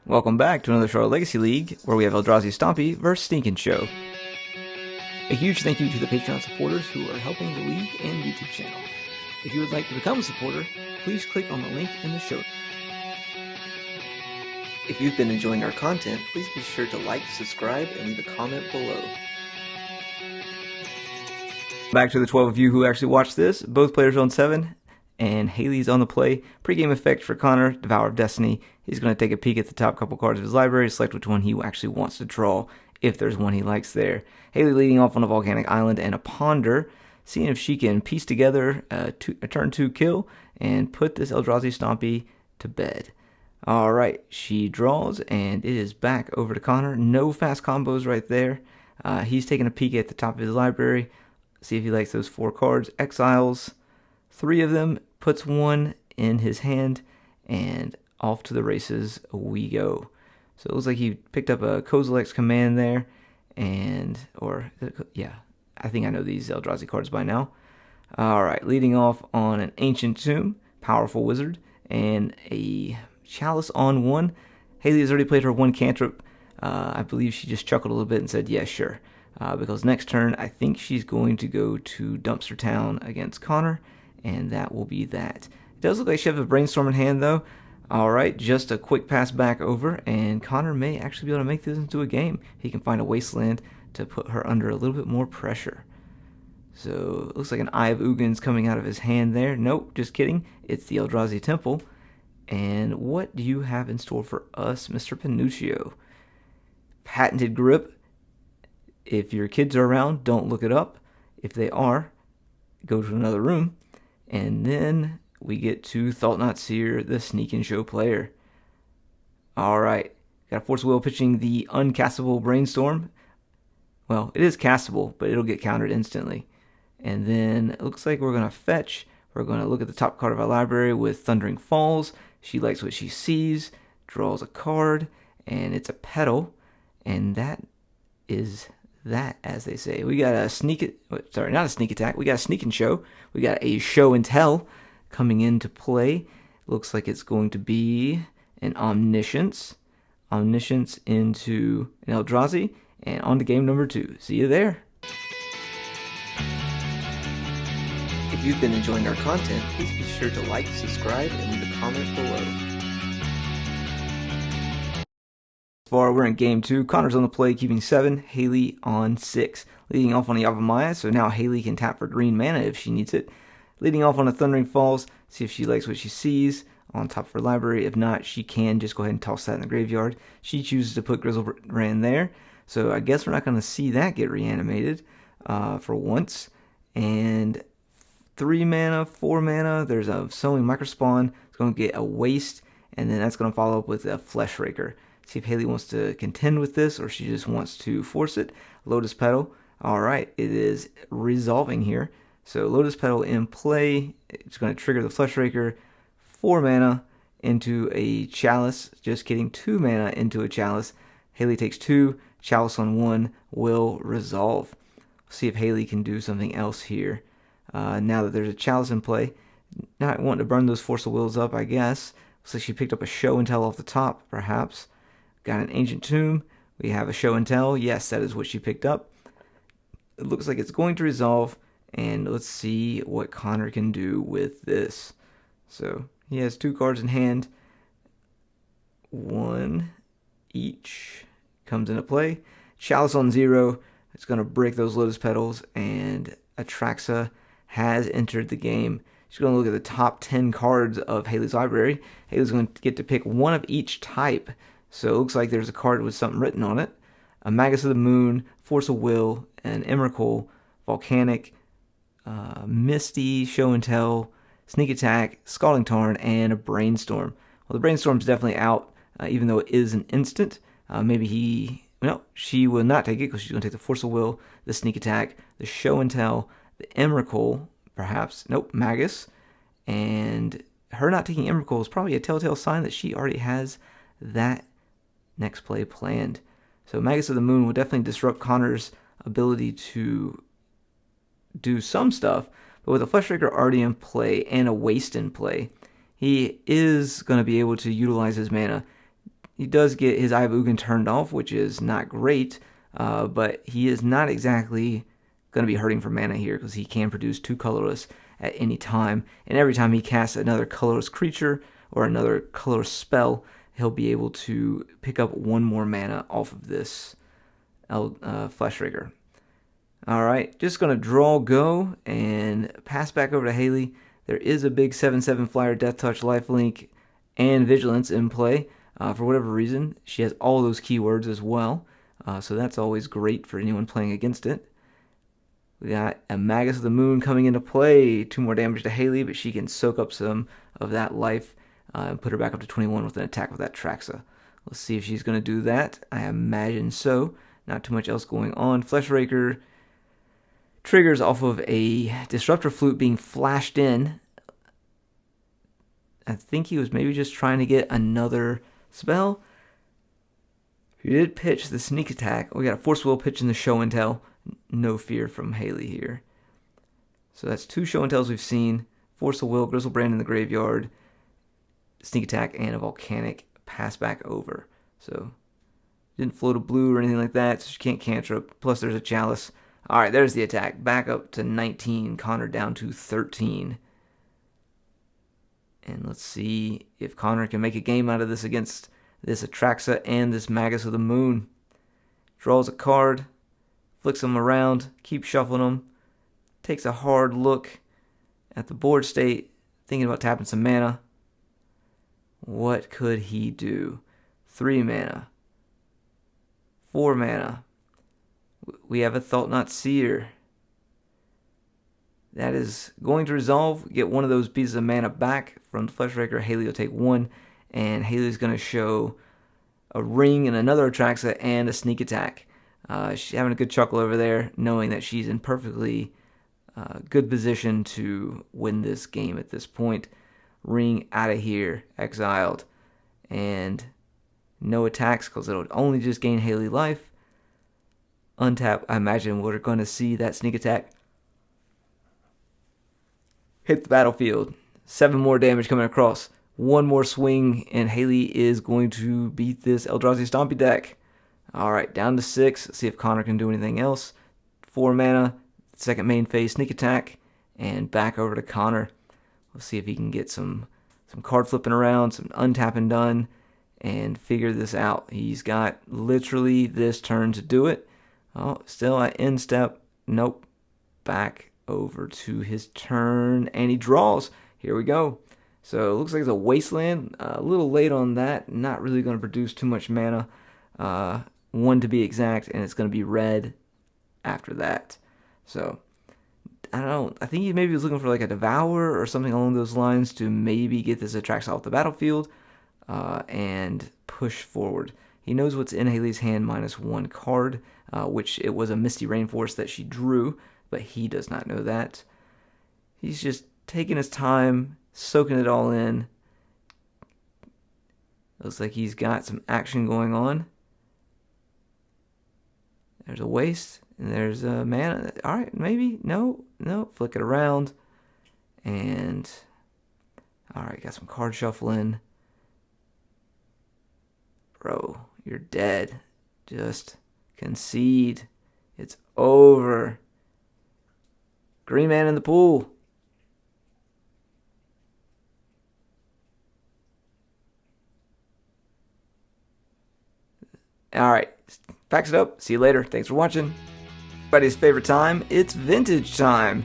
Welcome back to another Charlotte Legacy League, where we have Eldrazi Stompy versus Stinkin' Show. A huge thank you to the Patreon supporters who are helping the league and YouTube channel. If you would like to become a supporter, please click on the link in the show. If you've been enjoying our content, please be sure to like, subscribe, and leave a comment below. Back to the 12 of you who actually watched this. Both players on 7, and Haley's on the play. Pre-game effect for Connor, Devour of Destiny. He's going to take a peek at the top couple cards of his library, select which one he actually wants to draw, if there's one he likes there. Haley leading off on a Volcanic Island and a Ponder, seeing if she can piece together a turn 2 kill and put this Eldrazi Stompy to bed. Alright, she draws, and it is back over to Connor. No fast combos right there. He's taking a peek at the top of his library, see if he likes those 4 cards. Exiles 3 of them, puts 1 in his hand, and off to the races we go. So it looks like he picked up a Kozilek's Command there, I think I know these Eldrazi cards by now. Alright, leading off on an Ancient Tomb, Powerful Wizard, and a Chalice on 1. Haley has already played her 1 cantrip. I believe she just chuckled a little bit and said, yeah, sure. Because next turn, I think she's going to go to Dumpster Town against Connor, and that will be that. It does look like she has a Brainstorm in hand, though. Alright, just a quick pass back over, and Connor may actually be able to make this into a game. He can find a Wasteland to put her under a little bit more pressure. So, it looks like an Eye of Ugin's coming out of his hand there. Nope, just kidding. It's the Eldrazi Temple. And what do you have in store for us, Mr. Panuccio? Patented Grip. If your kids are around, don't look it up. If they are, go to another room. And then we get to Thought Not Seer, the Sneak and Show player. Alright, got Force of Will pitching the uncastable Brainstorm. Well, it is castable, but it'll get countered instantly. And then it looks like we're going to fetch. We're going to look at the top card of our library with Thundering Falls. She likes what she sees, draws a card, and it's a Petal. And that is that, as they say. We got a not a sneak attack. We got a Sneak and Show. We got a Show and Tell coming into play. Looks like it's going to be an Omniscience. Omniscience into an Eldrazi. And on to game number 2. See you there. If you've been enjoying our content, please be sure to like, subscribe, and leave a comment below. So far, we're in game 2. Connor's on the play, keeping 7. Haley on 6. Leading off on the Yavimaya, so now Haley can tap for green mana if she needs it. Leading off on a Thundering Falls, see if she likes what she sees on top of her library. If not, she can just go ahead and toss that in the graveyard. She chooses to put Grizzlebrand there, so I guess we're not going to see that get reanimated for once. And 3 mana, 4 mana, there's a Sowing Microspawn. It's going to get a Waste, and then that's going to follow up with a Fleshraker. See if Haley wants to contend with this, or she just wants to force it. Lotus Petal. Alright, it is resolving here. So Lotus Petal in play. It's going to trigger the Fleshraker. 4 mana into a Chalice. Just kidding, 2 mana into a Chalice. Haley takes 2. Chalice on 1 will resolve. See if Haley can do something else here. Now that there's a Chalice in play, not wanting to burn those Force of Wills up, I guess. Looks like she picked up a Show and Tell off the top, perhaps. Got an Ancient Tomb. We have a Show and Tell. Yes, that is what she picked up. It looks like it's going to resolve, and let's see what Connor can do with this. So he has 2 cards in hand. 1 each comes into play. Chalice on 0. It's going to break those Lotus Petals, and Atraxa has entered the game. She's going to look at the top 10 cards of Haley's library. Haley's going to get to pick 1 of each type. So it looks like there's a card with something written on it. A Magus of the Moon, Force of Will, an Emrakul, Volcanic, Misty, Show and Tell, Sneak Attack, Scalding Tarn, and a Brainstorm. Well, the Brainstorm's definitely out, even though it is an instant. She will not take it because she's going to take the Force of Will, the Sneak Attack, the Show and Tell, the Emrakul, perhaps. Nope, Magus. And her not taking Emrakul is probably a telltale sign that she already has that next play planned. So Magus of the Moon will definitely disrupt Connor's ability to do some stuff, but with a Fleshraker already in play and a Waste in play, he is going to be able to utilize his mana he does get his Eye of Ugin turned off, which is not great, but he is not exactly going to be hurting for mana here because he can produce 2 colorless at any time, and every time he casts another colorless creature or another colorless spell, he'll be able to pick up 1 more mana off of this Fleshrigger. Alright, just going to draw go and pass back over to Haley. There is a big 7/7 flyer, Death Touch, Lifelink, and Vigilance in play. For whatever reason, she has all those keywords as well, so that's always great for anyone playing against it. We got a Magus of the Moon coming into play. 2 more damage to Haley, but she can soak up some of that life and put her back up to 21 with an attack with that Traxa. Let's see if she's going to do that. I imagine so. Not too much else going on. Fleshraker triggers off of a Disruptor Flute being flashed in. I think he was maybe just trying to get another spell. He did pitch the sneak attack. We got a Force Will pitch in the Show and Tell. No fear from Haley here. So that's 2 Show and Tells we've seen. Force of Will, Grizzlebrand in the graveyard, sneak attack, and a Volcanic pass back over. So didn't float a blue or anything like that, so she can't cantrip. Plus there's a Chalice. Alright, there's the attack. Back up to 19. Connor down to 13. And let's see if Connor can make a game out of this against this Atraxa and this Magus of the Moon. Draws a card. Flicks them around, keeps shuffling them, takes a hard look at the board state, thinking about tapping some mana. What could he do? 3 mana. 4 mana. We have a Thought-Knot Seer. That is going to resolve, get 1 of those pieces of mana back from the Fleshraker. Haley will take 1, and Haley's going to show a Ring and another Atraxa and a Sneak Attack. She's having a good chuckle over there, knowing that she's in perfectly good position to win this game at this point. Ring out of here, exiled, and no attacks because it'll only just gain Haley life. Untap, I imagine we're going to see that sneak attack hit the battlefield. 7 more damage coming across. 1 more swing, and Haley is going to beat this Eldrazi Stompy deck. Alright, down to 6. Let's see if Connor can do anything else. 4 mana, second main phase, sneak attack, and back over to Connor. Let's see if he can get some card flipping around, some untapping done, and figure this out. He's got literally this turn to do it. Oh, still at end step. Nope. Back over to his turn, and he draws. Here we go. So it looks like it's a Wasteland. A little late on that. Not really going to produce too much mana. 1 to be exact, and it's going to be red after that. So, I don't know. I think he maybe was looking for like a Devour or something along those lines to maybe get this Atraxa off the battlefield and push forward. He knows what's in Haley's hand minus 1 card, which it was a Misty Rainforest that she drew, but he does not know that. He's just taking his time, soaking it all in. Looks like he's got some action going on. There's a waste, and there's a mana. Alright, maybe. No. Flick it around. And, alright, got some card shuffling. Bro, you're dead. Just concede. It's over. Green man in the pool. Alright, packs it up. See you later. Thanks for watching. Everybody's favorite time, it's vintage time.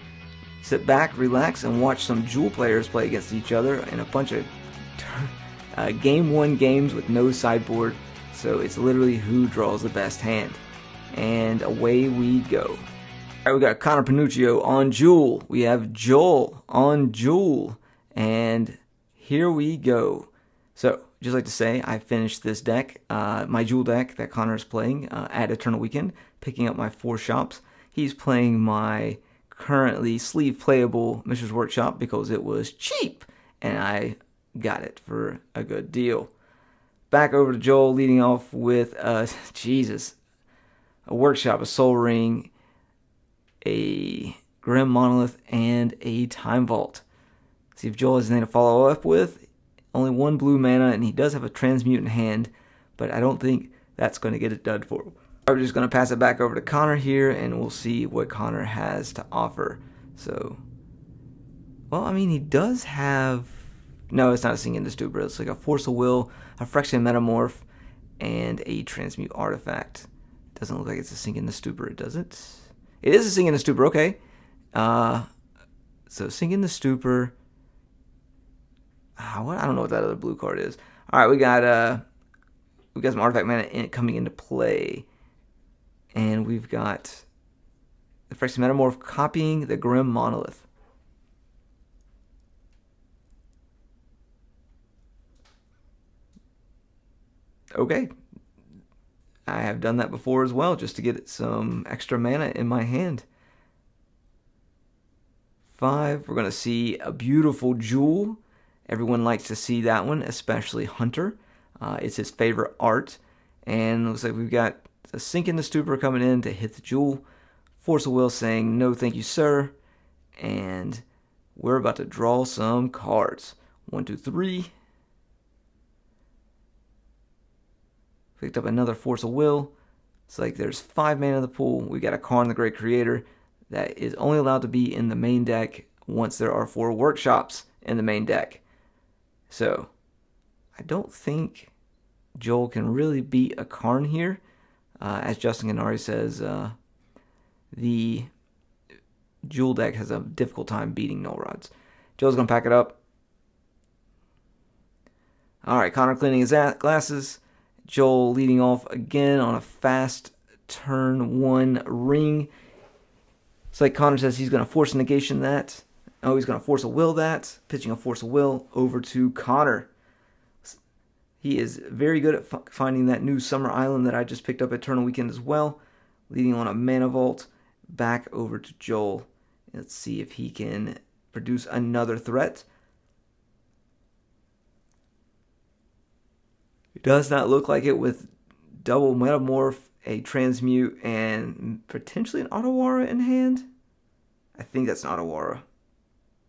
Sit back, relax, and watch some Jewel players play against each other in a bunch of Game 1 games with no sideboard. So it's literally who draws the best hand. And away we go. Alright, we got Connor Panuccio on Jewel. We have Joel on Jewel. And here we go. So, just like to say, I finished this deck, my Jewel deck that Connor is playing at Eternal Weekend, picking up my 4 shops. He's playing my currently sleeve playable Mishra's Workshop because it was cheap, and I got it for a good deal. Back over to Joel, leading off with, a Workshop, a Soul Ring, a Grim Monolith, and a Time Vault. See if Joel has anything to follow up with. Only 1 blue mana, and he does have a Transmute in hand, but I don't think that's going to get it done for him. I'm just going to pass it back over to Connor here, and we'll see what Connor has to offer. So, well, I mean, he does have... No, it's not a Sink into Stupor. It's like a Force of Will, a Phyrexian Metamorph, and a Transmute Artifact. It doesn't look like it's a Sink into Stupor, does it? It is a Sink into Stupor, okay. So Sink into Stupor. I don't know what that other blue card is. All right, we got some artifact mana coming into play, and we've got the Phyrexian Metamorph copying the Grim Monolith. Okay, I have done that before as well, just to get some extra mana in my hand. 5, we're going to see a beautiful Jewel. Everyone likes to see that one, especially Hunter. It's his favorite art. And it looks like we've got a Sink into Stupor coming in to hit the Jewel. Force of Will saying, no thank you, sir. And we're about to draw some cards. 1, 2, 3. Picked up another Force of Will. It's like there's 5 mana in the pool. We got a Karn the Great Creator that is only allowed to be in the main deck once there are 4 workshops in the main deck. So, I don't think Joel can really beat a Karn here. As Justin Ganari says, the Jewel deck has a difficult time beating Null Rods. Joel's going to pack it up. Alright, Connor cleaning his glasses. Joel leading off again on a fast turn 1 ring. It's like Connor says he's going to force a negation that. Oh, he's going to Force a Will that. Pitching a Force a Will over to Connor. He is very good at finding that new Summer Island that I just picked up at Eternal Weekend as well. Leading on a Mana Vault. Back over to Joel. Let's see if he can produce another threat. It does not look like it with double Metamorph, a Transmute, and potentially an Otawara in hand. I think that's an Otawara.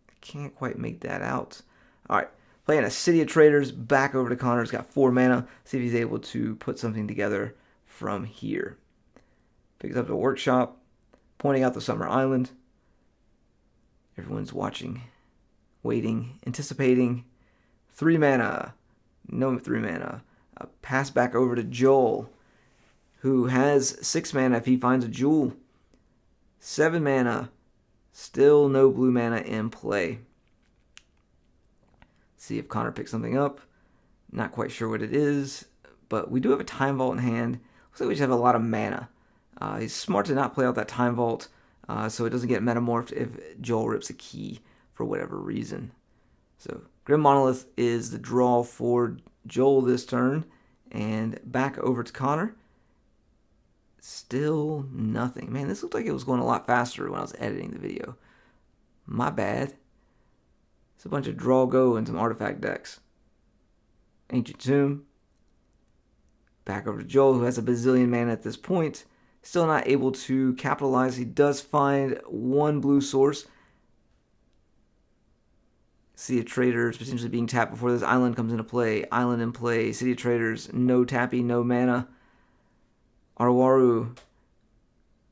I can't quite make that out. Alright, playing a City of Traders, back over to Connor. He's got 4 mana. See if he's able to put something together from here. Picks up the Workshop, pointing out the Summer Island. Everyone's watching, waiting, anticipating. 3 mana. No 3 mana. A pass back over to Joel, who has 6 mana if he finds a Jewel. 7 mana. Still no blue mana in play. See if Connor picks something up. Not quite sure what it is, but we do have a Time Vault in hand. Looks like we just have a lot of mana. He's smart to not play out that Time Vault, so it doesn't get metamorphed if Joel rips a key for whatever reason. So Grim Monolith is the draw for Joel this turn, and back over to Connor. Still nothing. Man, this looked like it was going a lot faster when I was editing the video. My bad. It's a bunch of draw go and some artifact decks. Ancient Tomb. Back over to Joel, who has a bazillion mana at this point. Still not able to capitalize. He does find 1 blue source. City of Traders potentially being tapped before this island comes into play. Island in play. City of Traders, no tappy, no mana. Arawaru.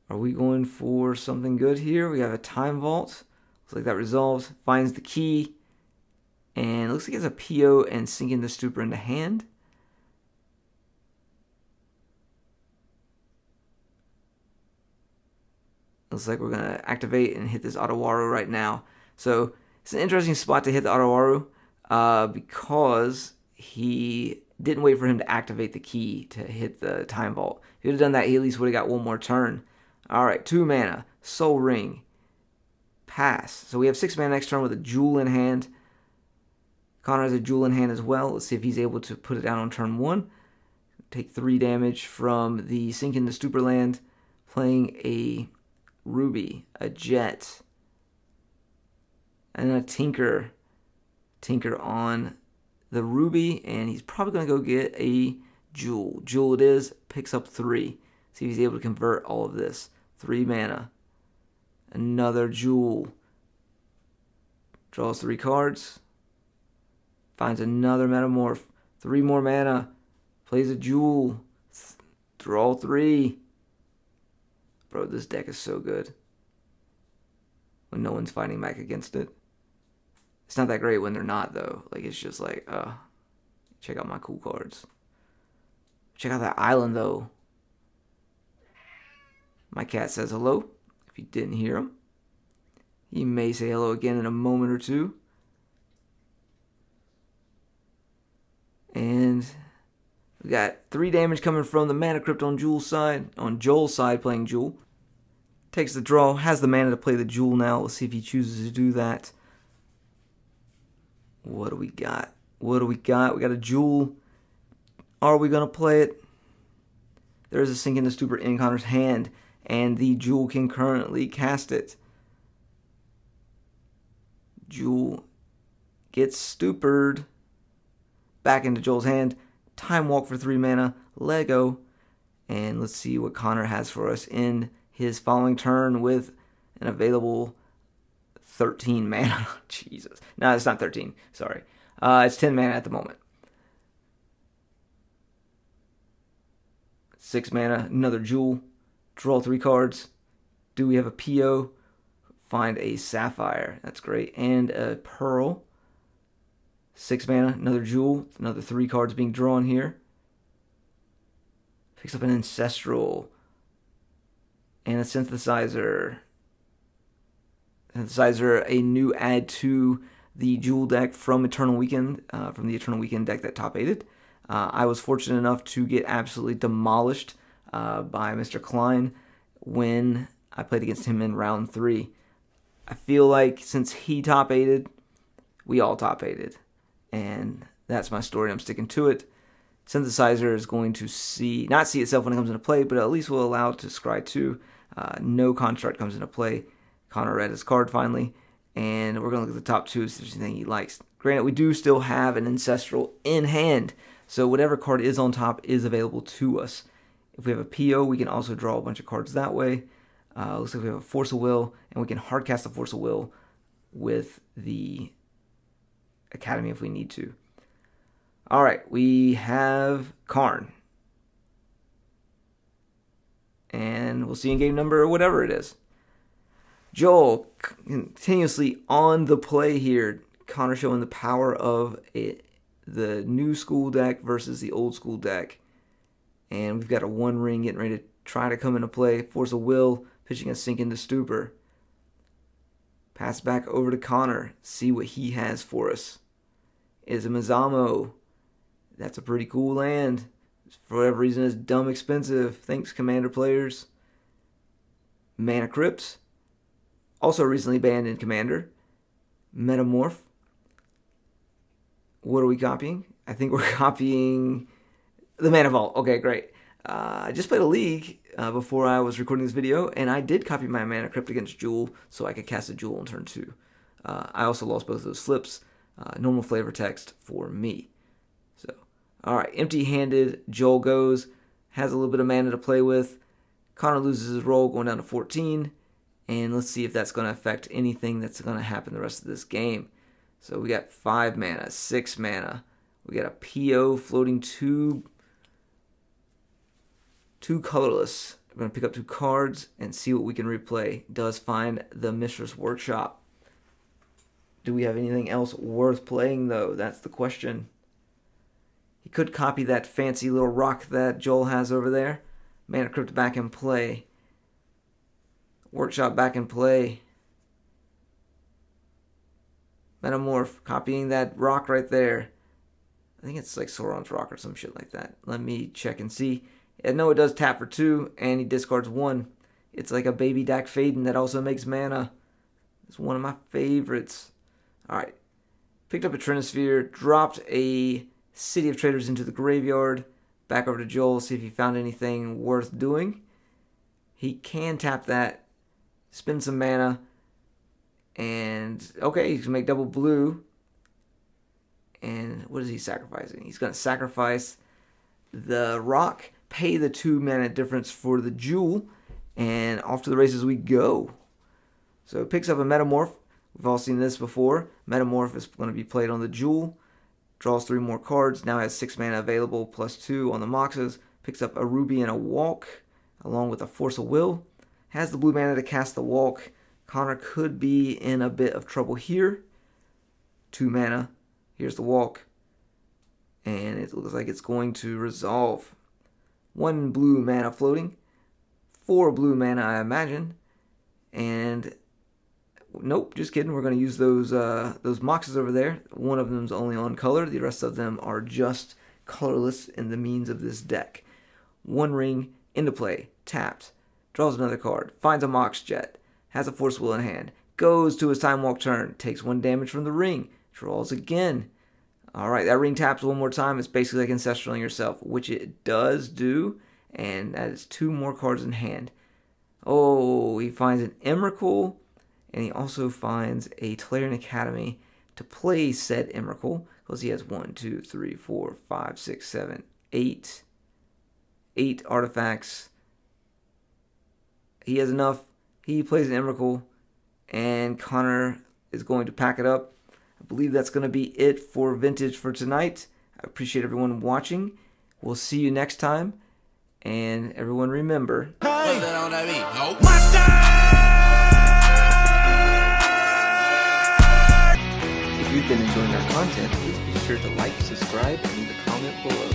Are we going for something good here? We have a Time Vault. Looks like that resolves. Finds the key. And it looks like it's a PO and Sink into Stupor into hand. Looks like we're going to activate and hit this Otawara right now. So it's an interesting spot to hit the Otawara because he didn't wait for him to activate the key to hit the Time Vault. If he would have done that, he at least would have got 1 more turn. Alright, 2 mana. Soul Ring. Pass. So we have 6 mana next turn with a Jewel in hand. Connor has a Jewel in hand as well. Let's see if he's able to put it down on turn 1. Take 3 damage from the Sink into Stupor land. Playing a Ruby, a Jet, and a Tinker. Tinker on the Ruby, and he's probably going to go get a Jewel. Jewel it is, picks up 3. See if he's able to convert all of this. 3 mana. Another Jewel. Draws 3 cards. Finds another Metamorph. 3 more mana. Plays a Jewel. Draw 3. Bro, this deck is so good. When no one's fighting back against it. It's not that great when they're not, though. Like, it's just like, check out my cool cards. Check out that island, though. My cat says hello. If you didn't hear him. He may say hello again in a moment or two. And we got 3 damage coming from the Mana Crypt on Joel's side, playing Jewel. Takes the draw, has the mana to play the Jewel now. Let's see if he chooses to do that. What do we got? We got a Jewel. Are we going to play it? There is a Sink into Stupor in Connor's hand, and the Jewel can currently cast it. Jewel gets stupired. Back into Joel's hand. Time Walk for 3 mana. Lego. And let's see what Connor has for us in his following turn with an available 13 mana. Jesus. No, it's not 13. Sorry. It's 10 mana at the moment. 6 mana. Another Jewel. Draw 3 cards. Do we have a PO? Find a Sapphire. That's great. And a Pearl. 6 mana. Another Jewel. Another 3 cards being drawn here. Picks up an Ancestral. And a Synthesizer. Synthesizer, a new add to the Jewel deck from Eternal Weekend, from the Eternal Weekend deck that top 8'd. I was fortunate enough to get absolutely demolished by Mr. Klein when I played against him in round 3. I feel like since he top 8'd, we all top 8'd. And that's my story. I'm sticking to it. Synthesizer is going to not see itself when it comes into play, but at least will allow it to scry 2. No Construct comes into play. Connor read his card finally. And we're going to look at the top 2 if there's anything he likes. Granted, we do still have an Ancestral in hand. So whatever card is on top is available to us. If we have a PO, we can also draw a bunch of cards that way. Looks like we have a Force of Will, and we can hardcast the Force of Will with the Academy if we need to. All right, we have Karn. And we'll see in game number or whatever it is. Joel continuously on the play here. Connor showing the power of the new school deck versus the old school deck. And we've got a 1 ring getting ready to try to come into play. Force of Will, pitching a Sink into Stupor. Pass back over to Connor. See what he has for us. Is a Mazamo. That's a pretty cool land. For whatever reason, it's dumb expensive. Thanks, Commander players. Mana Crypt. Also recently banned in Commander. Metamorph. What are we copying? I think we're copying the Mana Vault. Okay, great. I just played a League before I was recording this video, and I did copy my Mana Crypt against Jewel so I could cast a Jewel on turn 2. I also lost both of those flips. Normal flavor text for me. So, alright, empty-handed. Joel goes. Has a little bit of mana to play with. Connor loses his roll, going down to 14. And let's see if that's going to affect anything that's going to happen the rest of this game. So we got 5 mana, 6 mana. We got a PO floating 2 colorless. We're going to pick up 2 cards and see what we can replay. Does find the Mistress Workshop. Do we have anything else worth playing, though? That's the question. He could copy that fancy little rock that Joel has over there. Mana Crypt back in play. Workshop back in play. Metamorph, copying that rock right there. I think it's like Sauron's rock or some shit like that. Let me check and see. I know it does tap for 2, and he discards 1. It's like a baby Dak Faden that also makes mana. It's one of my favorites. Alright. Picked up a Trinisphere, dropped a City of Traders into the graveyard. Back over to Joel, see if he found anything worth doing. He can tap that, spend some mana, and okay, he's going to make double blue. And what is he sacrificing? He's going to sacrifice the rock, pay the 2 mana difference for the Jewel, and off to the races we go. So it picks up a Metamorph. We've all seen this before. Metamorph is going to be played on the Jewel. draws 3 more cards, now has 6 mana available, +2 on the Moxes, picks up a Ruby and a Walk, along with a Force of Will, has the blue mana to cast the Walk. Connor could be in a bit of trouble here. 2 mana, here's the Walk, and it looks like it's going to resolve. 1 blue mana floating, 4 blue mana I imagine, and nope, just kidding. We're going to use those Moxes over there. One of them's only on color. The rest of them are just colorless in the means of this deck. 1 ring into play, tapped, draws another card, finds a Mox Jet, has a Force Will in hand, goes to his Time Walk turn, takes 1 damage from the ring, draws again. Alright, that ring taps 1 more time. It's basically like Ancestraling yourself, which it does do, and that is 2 more cards in hand. Oh, he finds an Emrakul, and he also finds a Tolarian Academy to play said Emrakul, because he has 1, 2, 3, 4, 5, 6, 7, 8 artifacts. He has enough. He plays an Emrakul, and Connor is going to pack it up. I believe that's going to be it for Vintage for tonight. I appreciate everyone watching. We'll see you next time. And everyone remember... Hey. If you've been enjoying our content, please be sure to like, subscribe, and leave a comment below.